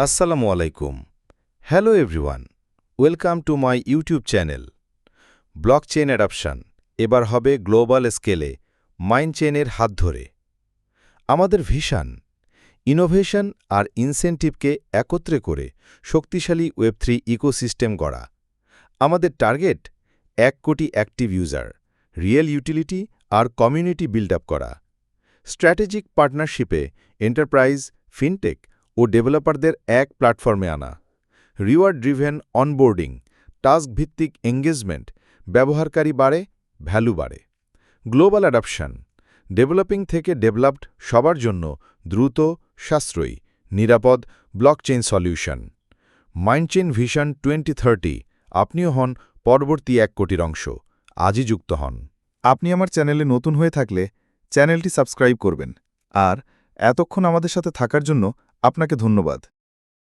আসসালামু আলাইকুম। Hello everyone, welcome to my YouTube channel. Blockchain adoption এবার হবে গ্লোবাল স্কেলে মাইন্ডচেইনের হাত ধরে। আমাদের ভিশন ইনোভেশন আর ইনসেন্টিভকে একত্রে করে শক্তিশালী ওয়েব3 ইকোসিস্টেম গড়া। আমাদের টার্গেট 1 কোটি অ্যাক্টিভ ইউজার, রিয়েল ইউটিলিটি আর কমিউনিটি বিল্ড আপ করা। স্ট্র্যাটেজিক পার্টনারশিপে এন্টারপ্রাইজ, ফিনটেক ও ডেভেলপারদের এক প্ল্যাটফর্মে আনা। রিওয়ার্ড ড্রিভেন অনবোর্ডিং, টাস্ক ভিত্তিক এঙ্গেজমেন্ট, ব্যবহারকারী বাড়ে, ভ্যালু বাড়ে। গ্লোবাল অ্যাডাপশন ডেভেলপিং থেকে ডেভেলপড সবার জন্য দ্রুত, সাশ্রয়ী, নিরাপদ ব্লকচেইন সলিউশন। মাইন্ডচেইন ভিশন 2030, আপনিও হন পরবর্তী 1 কোটির অংশ। আজই যুক্ত হন। আপনি আমার চ্যানেলে নতুন হয়ে থাকলে চ্যানেলটি সাবস্ক্রাইব করবেন। আর এতক্ষণ আমাদের সাথে থাকার জন্য আপনাকে ধন্যবাদ।